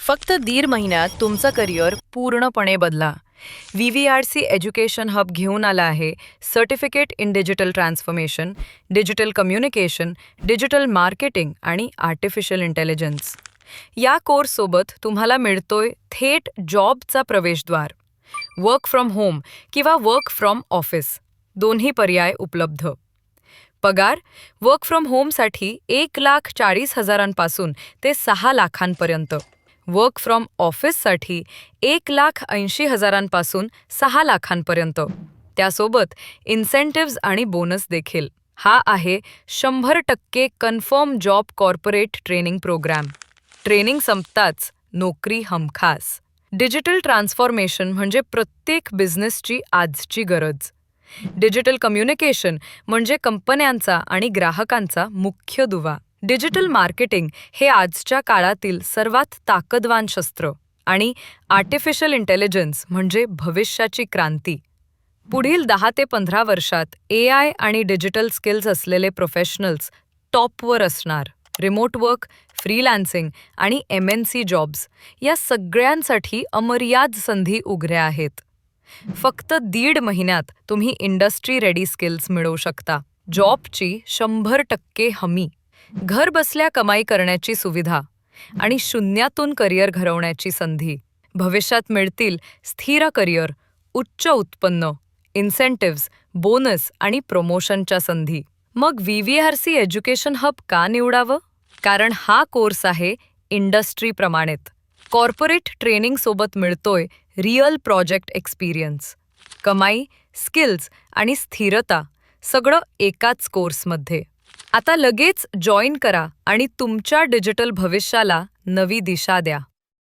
फक्त 1.5 महिन्यात तुमचं करिअर पूर्णपणे बदला. VVRC एज्युकेशन हब घेऊन आला आहे certificate in digital transformation, digital communication, digital marketing आणि आर्टिफिशियल इंटेलिजन्स. या कोर्ससोबत तुम्हाला मिळतोय थेट जॉबचा प्रवेशद्वार. वर्क फ्रॉम होम किंवा वर्क फ्रॉम ऑफिस दोन्ही पर्याय उपलब्ध. पगार वर्क फ्रॉम होमसाठी 1,40,000 ते 6 लाखांपर्यंत. वर्क फ्रॉम ऑफिससाठी 1,80,000 6 लाखांपर्यंत. त्यासोबत इन्सेंटिव्ज आणि बोनस देखील. हा आहे 100% confirm job corporate training program. Training संपताच नोकरी हमखास. डिजिटल ट्रान्सफॉर्मेशन म्हणजे प्रत्येक बिझनेसची आजची गरज. डिजिटल कम्युनिकेशन म्हणजे कंपन्यांचा आणि ग्राहकांचा मुख्य दुवा. डिजिटल मार्केटिंग हे आजच्या काळातील सर्वात ताकदवान शस्त्र. आणि आर्टिफिशियल इंटेलिजन्स म्हणजे भविष्याची क्रांती. पुढील 10 ते 15 वर्षात AI आणि डिजिटल स्किल्स असलेले प्रोफेशनल्स टॉपवर असणार. रिमोट वर्क, फ्रीलान्सिंग आणि MNC जॉब्स या सगळ्यांसाठी अमर्याद संधी उघड्या आहेत. फक्त 1.5 महिन्यात तुम्ही इंडस्ट्री रेडी स्किल्स मिळवू शकता. जॉबची 100% हमी, घर बसल्या कमाई करण्याची सुविधा आणि शून्यातून करिअर घडवण्याची संधी. भविष्यात मिळतील स्थिर करिअर, उच्च उत्पन्न, इन्सेंटिव्ज, बोनस आणि प्रमोशनच्या संधी. मग VVRC एज्युकेशन हब का निवडावं? कारण हा कोर्स आहे इंडस्ट्री प्रमाणित. कॉर्पोरेट ट्रेनिंग सोबत मिळतोय रिअल प्रोजेक्ट एक्सपिरियन्स. कमाई, स्किल्स आणि स्थिरता सगळं एकाच कोर्समध्ये. आता लगेच जॉईन करा आणि तुमच्या डिजिटल भविष्याला नवी दिशा द्या.